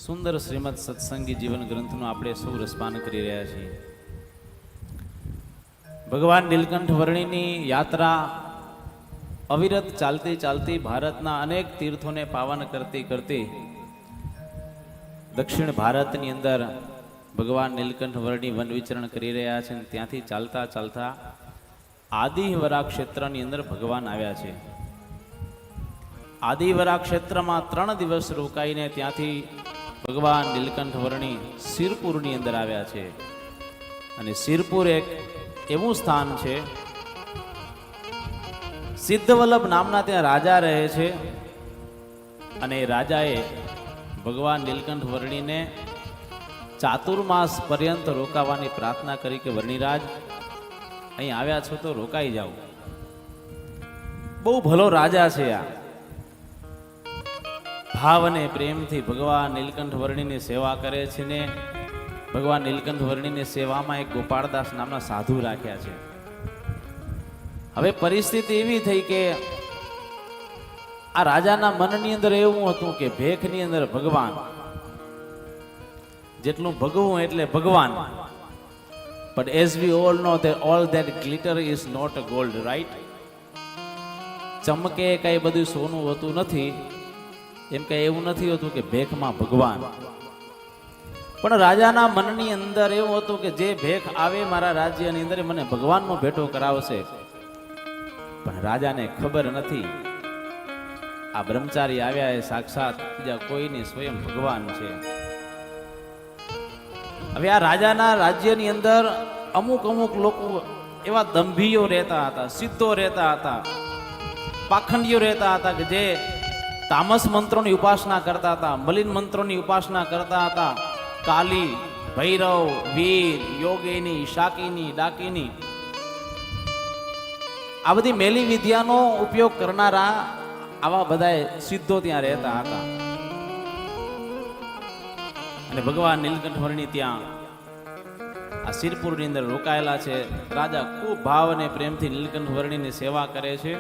સુંદર શ્રીમદ સત્સંગી જીવન ગ્રંથનું આપણે સૌ રસપાન કરી રહ્યા છીએ. ભગવાન નીલકંઠ વર્ણિની યાત્રા અવિરત ચાલતી ચાલતી ભારતના અનેક તીર્થોને પાવન કરતી કરતી દક્ષિણ ભારતની અંદર ભગવાન નીલકંઠ વર્ણિ વન વિચરણ કરી રહ્યા છે. ત્યાંથી ચાલતા ચાલતા આદિવરા ક્ષેત્રની અંદર ભગવાન આવ્યા છે. આદિવરા ક્ષેત્રમાં 3 દિવસ રોકાઈને ત્યાંથી ભગવાન નીલકંઠ વર્ણિ સિરપુરની અંદર આવ્યા છે. અને સિરપુર એક એવું સ્થાન છે, સિદ્ધવલ્લભ નામના ત્યાં રાજા રહે છે. અને રાજાએ ભગવાન નીલકંઠ વર્ણિને ચાતુર્માસ પર્યંત રોકાવાની પ્રાર્થના કરી કે વર્ણિરાજ અહીં આવ્યા છો તો રોકાઈ જાઓ. બહુ ભલો રાજા છે. આ ભાવ અને પ્રેમથી ભગવાન નીલકંઠ વર્ણિની સેવા કરે છે ને ભગવાન નીલકંઠ વર્ણિની સેવામાં એક ગોપાળદાસ નામના સાધુ રાખ્યા છે. હવે પરિસ્થિતિ એવી થઈ કે આ રાજાના મનની અંદર એવું હતું કે ભેખની અંદર ભગવાન, જેટલું ભગવું એટલે ભગવાન. But as we all know that all that glitter is not gold, right? ચમકે કઈ બધું સોનું હોતું નથી, એમ કઈ એવું નથી હોતું કે ભેખમાં ભગવાન. પણ રાજાના મનની અંદર એવું હતું કે જે ભેખ આવે મારા રાજ્યની અંદર મને ભગવાનનો ભેટો કરાવશે. પણ રાજાને ખબર નથી આ બ્રહ્મચારી આવ્યા એ સાક્ષાત બીજા કોઈની સ્વયં ભગવાન છે. હવે આ રાજાના રાજ્યની અંદર અમુક અમુક લોકો એવા દંભીઓ રહેતા હતા, સિદ્ધો રહેતા હતા, પાખંડીઓ રહેતા હતા કે જે તામસ મંત્રોની ઉપાસના કરતા હતા, મલિન મંત્રોની ઉપાસના કરતા હતા. કાલી, ભૈરવ, વીર, યોગિની, શાકિની, ડાકિની, આ બધી મેલી વિદ્યાનો ઉપયોગ કરનારા આવા બધા સિદ્ધો ત્યાં રહેતા હતા. અને ભગવાન નીલકંઠ વર્ણિ ત્યાં આ સિરપુરની અંદર રોકાયેલા છે. રાજા ખૂબ ભાવ અને પ્રેમથી નીલકંઠ વર્ણિની સેવા કરે છે.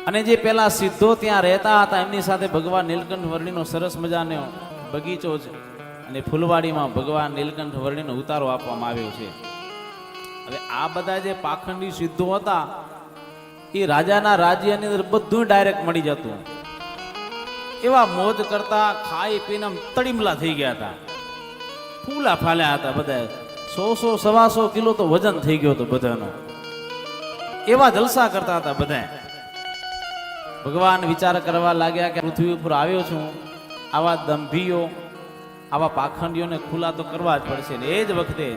અને જે પેલા સિદ્ધો ત્યાં રહેતા હતા એમની સાથે ભગવાન નીલકંઠ વર્ણિનો સરસ મજાનો બગીચો છે. અને ફૂલવાડીમાં ભગવાન નીલકંઠ વર્ણિનો ઉતારો આપવામાં આવ્યો છે. હવે આ બધા જે પાખંડી સિદ્ધો હતા એ રાજાના રાજ્યની અંદર બધું ડાયરેક્ટ મળી જતું. એવા મોજ કરતા, ખાઈ પીને તડીમલા થઈ ગયા હતા, ફૂલા ફાલ્યા હતા. બધા 100-125 કિલો તો વજન થઈ ગયો હતો બધાનો. એવા જલસા કરતા હતા બધા. ભગવાન વિચાર કરવા લાગ્યા કે પૃથ્વી ઉપર આવ્યો છું, આવા દંભીઓ, આવા પાખંડીઓને ખુલ્લા તો કરવા જ પડશે. ને એ જ વખતે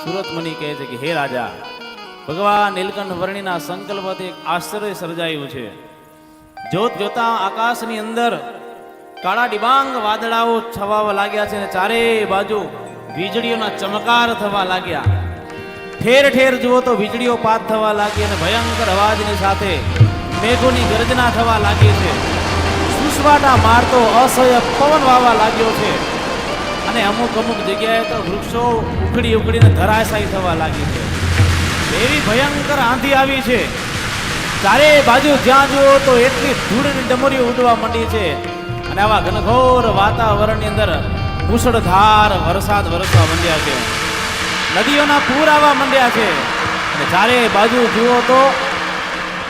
સુરત મુનિ કહે છે કે હે રાજા, ભગવાન નીલકંઠ વર્ણિના સંકલ્પથી એક આશ્ચર્ય સર્જાયું છે. જોત જોતા આકાશની અંદર કાળા ડિબાંગ વાદળાઓ છવાવા લાગ્યા છે અને ચારે બાજુ વીજળીઓના ચમકાર થવા લાગ્યા. ઠેર ઠેર જુઓ તો વીજળીઓ પાત થવા લાગી અને ભયંકર અવાજની સાથે મેઘોની ગર્જના થવા લાગી છે. સુસવાટા મારતો અસહ્ય પવન વાવા લાગ્યો છે. અને અમુક અમુક જગ્યાએ તો વૃક્ષો ઉખડી ઉખડીને ધરાશાયી થવા લાગી છે. એવી ભયંકર આંધી આવી છે. ચારે બાજુ જ્યાં જુઓ તો એટલી ધૂળની ડમરીઓ ઉડવા માંડી છે. અને આવા ઘનઘોર વાતાવરણની અંદર મુશળધાર વરસાદ વરસવા માંડ્યા છે. નદીઓના પૂર આવવા માંડ્યા છે. અને ચારે બાજુ જુઓ તો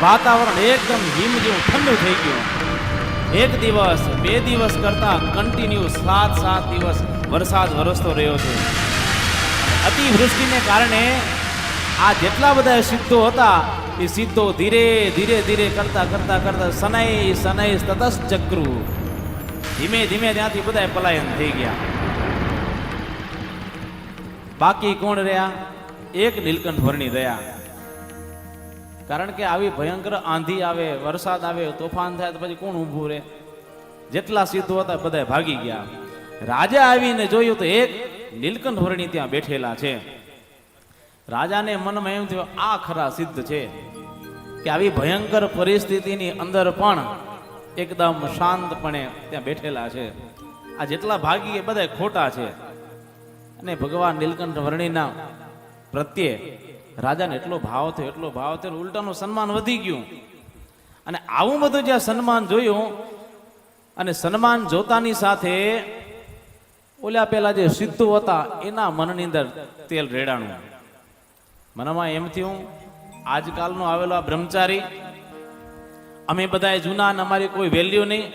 વાતાવરણ એકદમ હિમ જેવું ઠંડુ થઈ ગયું. 1 દિવસ 2 દિવસ કરતા કન્ટિન્યુ 7 દિવસ વરસાદ વરસતો રહ્યો છે. અતિવૃષ્ટિને કારણે આ જેટલા બધા સિદ્ધો હતા એ સિદ્ધો ધીરે ધીરે ધીરે કરતા કરતા કરતા શનૈ તતસ ચક્રુ ધીમે ધીમે ત્યાંથી બધા પલાયન થઈ ગયા. બાકી કોણ રહ્યા? એક નીલકંઠ વર્ણિ રહ્યા. કારણ કે આવી ભયંકર આંધી આવે, વરસાદ આવે, તોફાન થાય તો પછી કોણ ઊભું રહે? જેટલા સિદ્ધો હતા બધા ભાગી ગયા. રાજા આવીને જોયું તો એક નીલકંઠ વર્ણિ ત્યાં બેઠેલા છે. રાજાને મનમાં એમ થયું આ ખરા સિદ્ધ છે કે આવી ભયંકર પરિસ્થિતિની અંદર પણ એકદમ શાંતપણે ત્યાં બેઠેલા છે. આ જેટલા ભાગી એ બધા ખોટા છે. અને ભગવાન નીલકંઠ વર્ણિના પ્રત્યે રાજાને એટલો ભાવ થયો ઉલટાનું સન્માન વધી ગયું. અને આવું બધું જ્યાં સન્માન જોયું અને સન્માન જોતાની સાથે ઓલા પેલા જે સિદ્ધો હતા એના મનની અંદર તેલ રેડાણું. મનમાં એમ થયું આજકાલનો આવેલો આ બ્રહ્મચારી, અમે બધા જૂના અને અમારી કોઈ વેલ્યુ નહીં.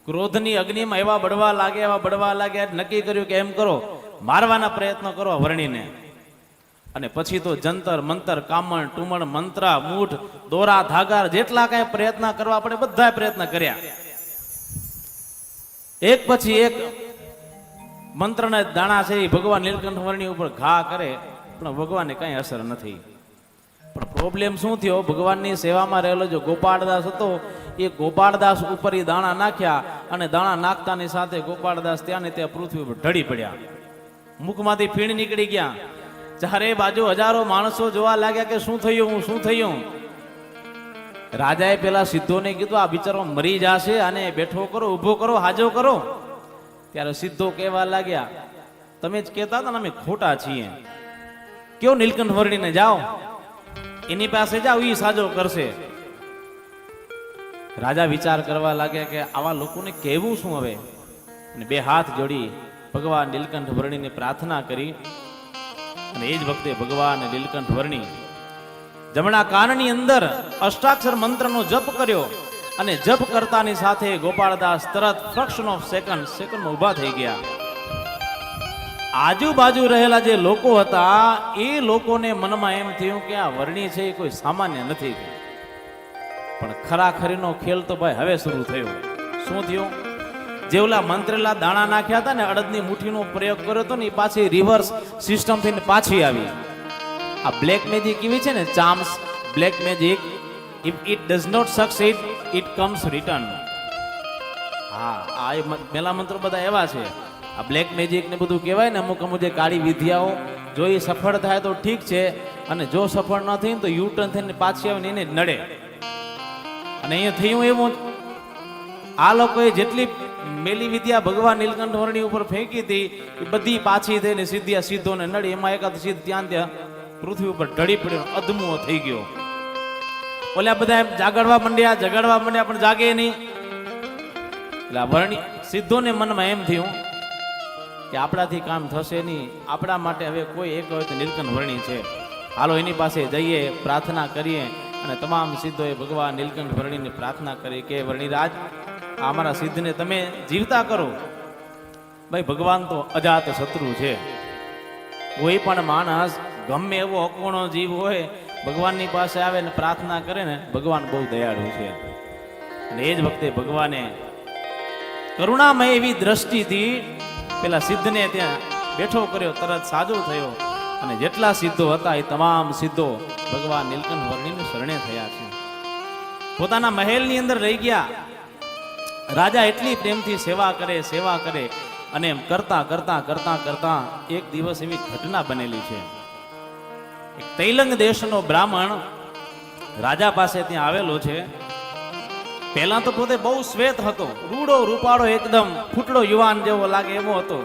ક્રોધની અગ્નિમાં એવા બળવા લાગ્યા, નક્કી કર્યું કે એમ કરો, મારવાના પ્રયત્નો કરો વર્ણીને. અને પછી તો જંતર મંતર કામણ ટુમણ મંત્ર મૂઠ દોરા ધાગા જેટલા કઈ પ્રયત્ન કરવા પડે બધા પ્રયત્ન કર્યા. એક પછી એક મંત્રના દાણા છે એ ભગવાન નીલકંઠ વર્ણી ઉપર ઘા કરે, પણ ભગવાનને કઈ અસર નથી. પણ પ્રોબ્લેમ શું થયો, ભગવાનની સેવામાં રહેલો જો ગોપાળદાસ હતો એ ગોપાળદાસ ઉપર એ દાણા નાખ્યા અને દાણા નાખતાની સાથે ગોપાળદાસ ત્યાં ને ત્યાં પૃથ્વી ઉપર ઢળી પડ્યા. મુખમાંથી ફીણ નીકળી ગયા. ચારે બાજુ હજારો માણસો જોવા લાગ્યા કે શું થયું. રાજાએ પેલા સિદ્ધોને કીધું આ બિચારો મરી જશે, આને બેઠો કરો, ઊભો કરો, હાજો કરો. ત્યારે સિદ્ધો કહેવા લાગ્યા તમે જ કહેતા હતા ને અમે ખોટા છીએ, કયો નીલકંઠ વર્ણીને જાઓ, એની પાસે જાઓ, એ સાજો કરશે. રાજા વિચાર કરવા લાગ્યા કે આવા લોકોને કહેવું શું હવે, અને બે હાથ જોડી ભગવાન નીલકંઠ વર્ણીને પ્રાર્થના કરી. અને એ જ વખતે ભગવાન નીલકંઠ વર્ણી જમણા કાનની અંદર અષ્ટાક્ષર મંત્રનો જપ કર્યો અને જપ કરતાની સાથે ગોપાળદાસ તરત ફ્રેક્શન ઓફ સેકન્ડમાં ઊભા થઈ ગયા. આજુબાજુ રહેલા જે લોકો હતા એ લોકોને મનમાં એમ થયું કે આ વર્ણી છે એ કોઈ સામાન્ય નથી. પણ ખરાખરીનો ખેલ તો ભાઈ હવે શરૂ થયો. શું થયું, જે ઓલા મંત્રેલા દાણા નાખ્યા હતા ને અડદની મુઠ્ઠીનો પ્રયોગ કર્યો હતો ને એ પાછી રિવર્સ સિસ્ટમ થઈને પાછી આવી. આ બ્લેક મેજિક એવી છે ને, charms, black magic, if it does not succeed it comes return. હા, આ પેલા મંત્રો બધા એવા છે. આ બ્લેક મેજિક ને બધું કહેવાય ને, અમુક જે કાળી વિદ્યાઓ, જો એ સફળ થાય તો ઠીક છે, અને જો સફળ ન થઈ તો યુટર્ન થઈને પાછી આવીને એને જ નડે. અને અહીંયા થયું એવું, આ લોકોએ જેટલી મેલી વિદ્યા ભગવાન નીલકંઠ વર્ણી ઉપર ફેંકી હતી એ બધી પાછી થઈને સિદ્ધોને નડી. એમાં એકાદ સિદ્ધ ત્યાં પૃથ્વી ઉપર ઢળી પડ્યો, અધમુઓ થઈ ગયો. ઓલા બધા જગાડવા માંડ્યા પણ જાગે નહીં. એટલે વર્ણી સિદ્ધોને મનમાં એમ થયું કે આપણાથી કામ થશે નહીં, આપણા માટે હવે કોઈ એક હોય તો નીલકંઠ વર્ણી છે, હાલો એની પાસે જઈએ, પ્રાર્થના કરીએ. અને તમામ સિદ્ધોએ ભગવાન નીલકંઠ વર્ણીને પ્રાર્થના કરી કે વર્ણીરાજ, અમારા સિદ્ધને તમે જીવતા કરો. ભાઈ ભગવાન તો અજાત શત્રુ છે. કોઈ પણ માણસ ગમે એવો અકોણો જીવ હોય ભગવાનની પાસે આવે ને પ્રાર્થના કરે ને, ભગવાન બહુ દયાળુ છે. અને એ જ વખતે ભગવાને કરુણામય એવી દ્રષ્ટિથી પેલા સિદ્ધને ત્યાં બેઠો કર્યો, તરત સાજો થયો. અને જેટલા સિદ્ધો હતા એ તમામ સિદ્ધો ભગવાન નીલકંઠ વર્ણીને શરણે થયા છે. પોતાના મહેલની અંદર રહી ગયા. રાજા એટલી પ્રેમથી સેવા કરે અને એમ કરતા એક દિવસ એવી ઘટના બનેલી છે. એક તૈલંગ દેશનો બ્રાહ્મણ રાજા પાસે ત્યાં આવેલો છે. પહેલા તો પોતે બહુ શ્વેત હતો, રૂડો રૂપાળો, એકદમ ફૂટડો યુવાન જેવો લાગે એવો હતો.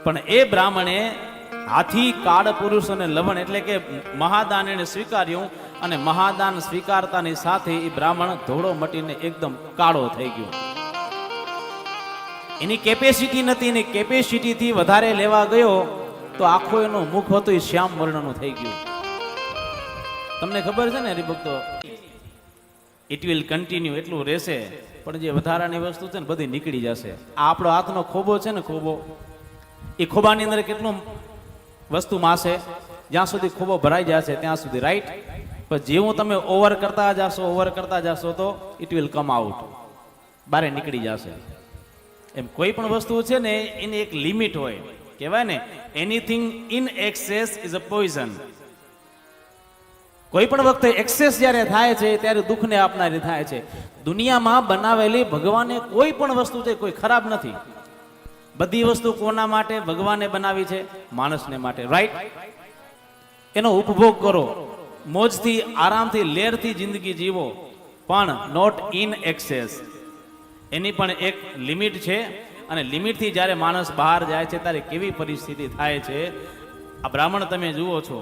પણ એ બ્રાહ્મણે હાથી કાળ પુરુષ અને લવણ એટલે કે મહાદાન એને સ્વીકાર્યું. અને મહાદાન સ્વીકારતાની સાથે એ બ્રાહ્મણ ધોળો મટીને એકદમ કાળો થઈ ગયો. એની કેપેસિટી નથી, એની કેપેસિટીથી વધારે લેવા ગયો તો આખો એનો મુખ હતો એ શ્યામ વર્ણનું થઈ ગયું. તમને ખબર છે ને હરિભક્તો, ઇટ વિલ કન્ટિન્યુ, એટલું રહેશે, પણ જે વધારાની વસ્તુ છે ને બધી નીકળી જશે. આ આપણો હાથનો ખોબો છે ને, ખોબો, એ ખોબાની અંદર કેટલું વસ્તુ માસે, જ્યાં સુધી ખોબો ભરાઈ જશે ત્યાં સુધી, રાઈટ. પણ જેવું તમે ઓવર કરતા જશો તો ઇટ વિલ કમ આઉટ, બારે નીકળી જશે. એમ કોઈ પણ વસ્તુ છે ને એની એક લિમિટ હોય. કહેવાય ને, anything in access is a poison. કોઈ પણ વખતે એક્સેસ જ્યારે થાય છે ત્યારે દુઃખને આપનારી થાય છે. દુનિયામાં બનાવેલી ભગવાને કોઈ પણ વસ્તુ છે કોઈ ખરાબ નથી. બધી વસ્તુ કોના માટે ભગવાને બનાવી છે? માણસને માટે, રાઈટ. એનો ઉપભોગ કરો, મોજથી, આરામથી, લેરથી જિંદગી જીવો, પણ નોટ ઇન એક્સેસ. એની પણ એક લિમિટ છે. અને લિમિટથી જ્યારે માણસ બહાર જાય છે ત્યારે કેવી પરિસ્થિતિ થાય છે. આ બ્રાહ્મણ તમે જુઓ છો,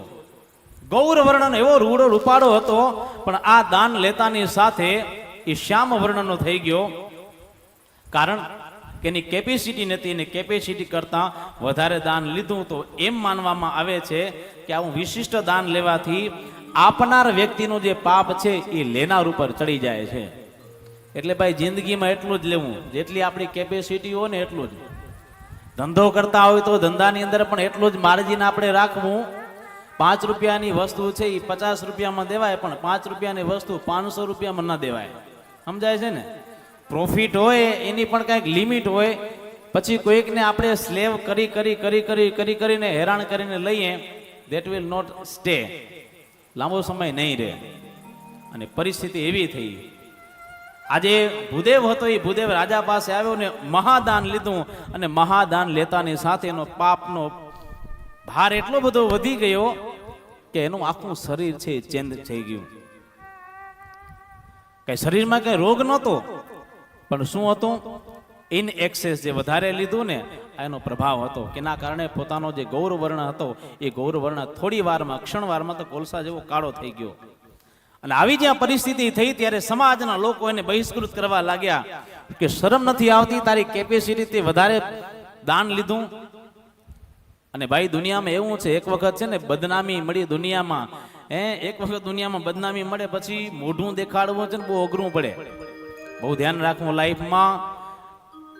ગૌર વર્ણન એવો રૂડો રૂપાળો હતો, પણ આ દાન લેતાની સાથે એ શ્યામ વર્ણનો થઈ ગયો, કારણ કે એની કેપેસિટી નથી, અને કેપેસિટી કરતાં વધારે દાન લીધું. તો એમ માનવામાં આવે છે કે આવું વિશિષ્ટ દાન લેવાથી આપનાર વ્યક્તિનું જે પાપ છે એ લેનાર ઉપર ચડી જાય છે. એટલે ભાઈ જિંદગીમાં એટલું જ લેવું, જેટલી આપણી કેપેસિટી હોય ને એટલું જ. ધંધો કરતા હોય તો ધંધાની અંદર પણ એટલું જ માર્જિન આપણે રાખવું. 5 રૂપિયાની વસ્તુ છે એ 50 રૂપિયામાં દેવાય, પણ 5 રૂપિયાની વસ્તુ 500 રૂપિયામાં ન દેવાય. સમજાય છે ને? પ્રોફિટ હોય એની પણ કંઈક લિમિટ હોય. પછી કોઈકને આપણે સ્લેવ કરીને હેરાન કરીને લઈએ, દેટ વિલ નોટ સ્ટે, લાંબો સમય નહીં રહે. અને પરિસ્થિતિ એવી થઈ. આજે ભૂદેવ હતો, એ ભૂદેવ રાજા પાસે આવ્યો ને મહાદાન લીધું, અને મહાદાન લેતાની સાથે એનો પાપનો ભાર એટલો બધો વધી ગયો કે એનું આખું શરીર છે ચેન્જ થઈ ગયું. કઈ શરીરમાં કઈ રોગ નહોતો, પણ શું હતું? ઇન એક્સેસ જે વધારે લીધું ને એનો પ્રભાવ હતો, કે ના કારણે પોતાનો જે ગૌરવર્ણ હતો એ ગૌરવર્ણ થોડી વારમાં, ક્ષણવારમાં તો કોલસા જેવો કાળો થઈ ગયો. અને આવી જ્યાં પરિસ્થિતિ થઈ ત્યારે સમાજના લોકો એને બહિષ્કૃત કરવા લાગ્યા કે શરમ નથી આવતી, તારી કેપેસિટીથી વધારે દાન લીધું. અને ભાઈ દુનિયામાં એવું છે, એક વખત છે ને બદનામી મળી દુનિયામાં, એક વખત દુનિયામાં બદનામી મળે પછી મોઢું દેખાડવું છે ને બહુ અઘરું પડે. બહુ ધ્યાન રાખવું લાઈફમાં.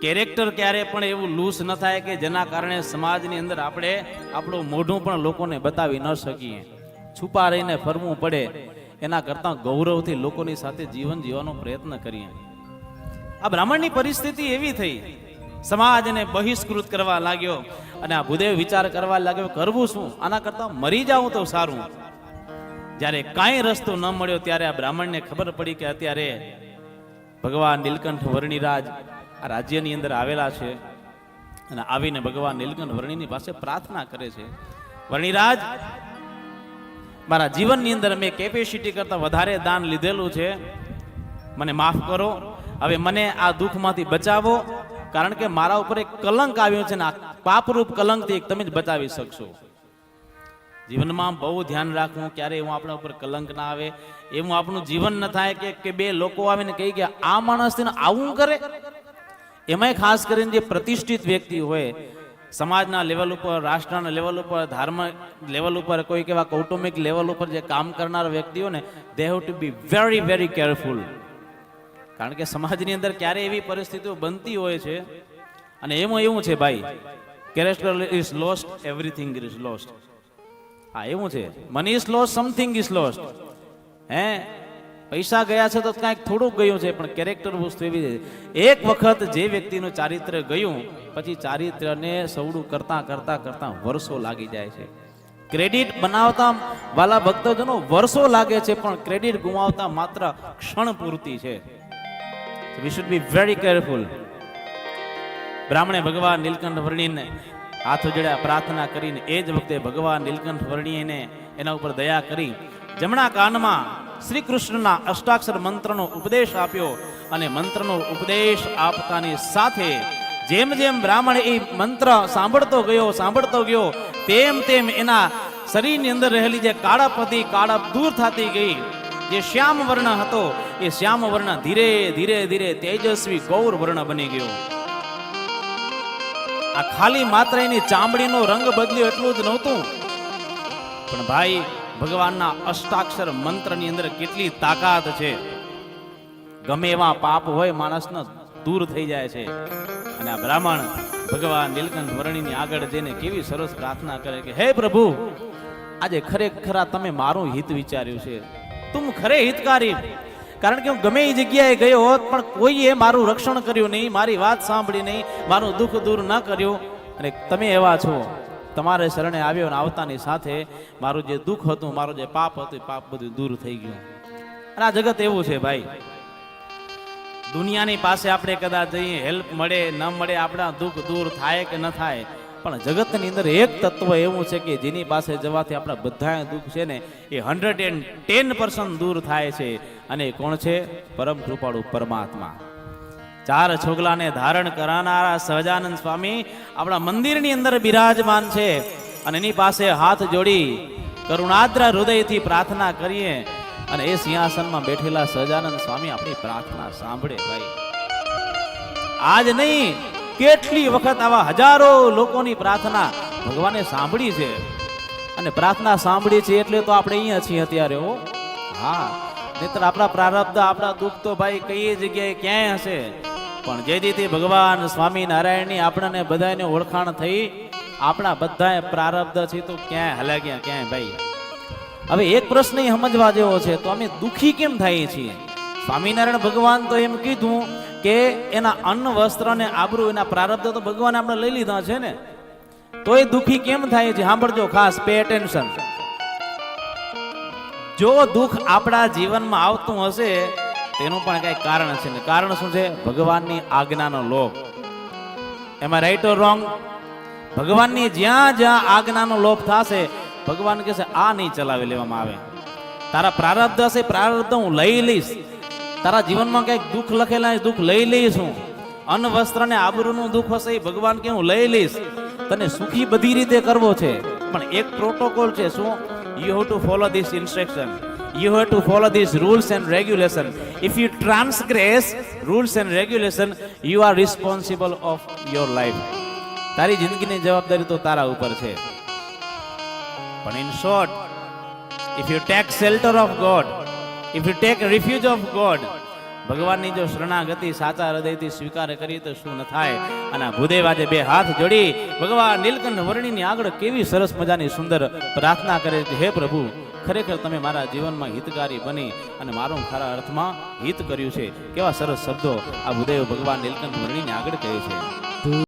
કેરેક્ટર ક્યારે પણ એવું લૂઝ ન થાય કે જેના કારણે સમાજની અંદર આપણે આપણું મોઢું પણ લોકોને બતાવી ન શકીએ. છુપા રહીને ફરવું પડે, એના કરતાં ગૌરવથી લોકોની સાથે જીવન જીવવાનો પ્રયત્ન કરીએ. આ બ્રાહ્મણની પરિસ્થિતિ એવી થઈ, સમાજને બહિષ્કૃત કરવા લાગ્યો. અને આ ભૂદેવ વિચાર કરવા લાગ્યો, કરવું શું? આના કરતાં મરી જાઉં તો સારું. જ્યારે કાંઈ રસ્તો ન મળ્યો ત્યારે આ બ્રાહ્મણને ખબર પડી કે અત્યારે ભગવાન નીલકંઠ વર્ણિરાજ આ રાજ્યની અંદર આવેલા છે. અને આવીને ભગવાન નીલકંઠ વર્ણિની પાસે પ્રાર્થના કરે છે, વર્ણિરાજ, મારા જીવનની અંદર મેં કેપેસિટી કરતાં વધારે દાન લીધેલું છે, મને માફ કરો. હવે મને આ દુઃખમાંથી બચાવો, કારણ કે મારા ઉપર એક કલંક આવ્યો છે ને આ પાપરૂપ કલંકથી તમે જ બચાવી શકશો. જીવનમાં બહુ ધ્યાન રાખવું, ક્યારે એવું આપણા ઉપર કલંક ના આવે, એવું આપણું જીવન ન થાય કે બે લોકો આવીને કહી ગયા આ માણસ આવું કરે. એમાંય ખાસ કરીને જે પ્રતિષ્ઠિત વ્યક્તિ હોય, સમાજના લેવલ ઉપર, રાષ્ટ્રના લેવલ ઉપર, ધાર્મિક લેવલ ઉપર, કોઈક એવા કૌટુંબિક લેવલ ઉપર જે કામ કરનાર વ્યક્તિઓ ને, they have to be very very careful. કારણ કે સમાજની અંદર ક્યારે એવી પરિસ્થિતિઓ બનતી હોય છે. અને એમાં એવું છે ભાઈ, character is lost, everything is lost. હા એવું છે, money is lost, something is lost. પૈસા ગયા છે તો કાંઈક થોડુંક ગયું છે, પણ કેરેક્ટર વસ્તુ એવી છે, એક વખત જે વ્યક્તિનું ચારિત્ર્ય ગયું પછી ચારિત્ર્યને સવડું કરતા વર્ષો લાગી જાય છે. ક્રેડિટ બનાવતા વાલા ભક્તજનો વર્ષો લાગે છે, પણ ક્રેડિટ ગુમાવતા માત્ર ક્ષણ પૂરતી છે. We should be very careful. બ્રાહ્મણે ભગવાન નીલકંઠ વર્ણિને હાથ જોડ્યા, પ્રાર્થના કરીને એ જ વખતે ભગવાન નીલકંઠ વર્ણિને એના ઉપર દયા કરી જમણા કાનમાં શ્રી કૃષ્ણના અષ્ટાક્ષર મંત્રનો ઉપદેશ આપ્યો. અને મંત્રનો ઉપદેશ આપતાની સાથે જેમ જેમ બ્રાહ્મણ એ મંત્ર સાંભળતો ગયો તેમ તેમ એના શરીરની અંદર રહેલી જે કાળપ હતી, કાળપ દૂર થતી ગઈ. જે શ્યામ વર્ણ હતો એ શ્યામ વર્ણ ધીરે ધીરે ધીરે તેજસ્વી ગૌર વર્ણ બની ગયો. આ ખાલી માત્ર એની ચામડીનો રંગ બદલ્યો એટલું જ નહોતું, પણ ભાઈ ભગવાનના અષ્ટાક્ષર મંત્રની અંદર કેટલી તાકાત છે. ગમે એવા પાપ હોય માણસનો દૂર થઈ જાય છે. અને આ બ્રાહ્મણ ભગવાન નીલકંઠ વર્ણિની આગળ જઈને કેવી સરસ પ્રાર્થના કરે કે હે પ્રભુ, આજે ખરેખર તમે મારું હિત વિચાર્યું છે, તુમ ખરે હિતકારી. કારણ કે હું ગમે એ જગ્યાએ ગયો હોત પણ કોઈએ મારું રક્ષણ કર્યું નહીં, મારી વાત સાંભળી નહીં, મારું દુઃખ દૂર ન કર્યું. અને તમે એવા છો, તમારે શરણે આવ્યો અને આવતાની સાથે મારું જે દુઃખ હતું, મારું જે પાપ હતું, પાપ બધું દૂર થઈ ગયું. અને આ જગત એવું છે ભાઈ, દુનિયાની પાસે આપણે કદાચ જઈએ, હેલ્પ મળે ન મળે, આપણા દુઃખ દૂર થાય કે ન થાય, પણ જગતની અંદર એક તત્વ એવું છે કે જેની પાસે જવાથી આપણા બધા દુઃખ છે ને એ 110% દૂર થાય છે. અને કોણ છે? પરમ કૃપાળુ પરમાત્મા. 4 છોગલાને ધારણ કરનારા સહજાનંદ સ્વામી આપણા મંદિરની અંદર બિરાજમાન છે. અને એની પાસે હાથ જોડી કરુણાદ્ર હૃદયથી પ્રાર્થના કરીએ અને એ સિંહાસનમાં બેઠેલા સહજાનંદ સ્વામી આપણી પ્રાર્થના સાંભળે ભાઈ. આજ નહીં, કેટલી વખત આવા હજારો લોકોની પ્રાર્થના ભગવાને સાંભળી છે. અને પ્રાર્થના સાંભળી છે એટલે તો આપણે અહીંયા છીએ અત્યારે. હો હા, નહીતર આપણા પ્રારબ્ધ, આપણા દુઃખ તો ભાઈ કઈ જગ્યાએ ક્યાંય હશે. પણ જે રીતે ભગવાન સ્વામિનારાયણની આપણને બધાને ઓળખાણ થઈ, આપણા બધા પ્રારબ્ધ છે તો ક્યાંય હલા ગયા ક્યાંય ભાઈ. હવે એક પ્રશ્ન સમજવા જેવો છે, તો અમે દુઃખી કેમ થઈએ છીએ? સ્વામિનારાયણ ભગવાન તો એમ કીધું કે એના અન્ન વસ્ત્ર ને આબરૂ, એના પ્રારબ્ધ તો ભગવાન આપણે લઈ લીધા છે ને, તો એ દુઃખી કેમ થાય છે? સાંભળજો ખાસ, પે એટેન્શન. જો દુઃખ આપણા જીવનમાં આવતું હશે તેનું પણ કઈ કારણ છે ને. કારણ શું છે? ભગવાનની આજ્ઞાનો લોભ. એમાં રાઈટ ઓર રોંગ? ભગવાનની જ્યાં જ્યાં આજ્ઞાનો લોભ થશે, ભગવાન કહે છે આ નહીં ચલાવી લેવામાં આવે. તારા પ્રારબ્ધ હશે, પ્રારબ્ધ હું લઈ લઈશ. તારા જીવનમાં કઈક દુઃખ લખેલા દુઃખ લઈ લઈશ હું. અન્ન વસ્ત્ર ને આબરૂનું દુઃખ હશે એ ભગવાન કે હું લઈ લઈશ. તને સુખી બધી રીતે કરવો છે, પણ એક પ્રોટોકોલ છે. શું? You have to follow this instruction. You have to follow these rules and regulation. If you transgress rules and regulation, you are responsible of your life. તારી જિંદગીની જવાબદારી તો તારા ઉપર છે. પણ in short, if you take shelter of God, if you take refuge of God, ભગવાનની જો શરણાગતિ સાચા હૃદયથી સ્વીકાર કરી તો શું ન થાય. અને ભૂદેવ આજે બે હાથ જોડી ભગવાન નીલકંઠ વર્ણિની આગળ કેવી સરસ મજાની સુંદર પ્રાર્થના કરે છે. હે પ્રભુ, ખરેખર તમે મારા જીવનમાં હિતકારી બની અને મારું ખરા અર્થમાં હિત કર્યું છે. કેવા સરસ શબ્દો આ ભૂદેવ ભગવાન નીલકંઠ વર્ણિની આગળ કહે છે.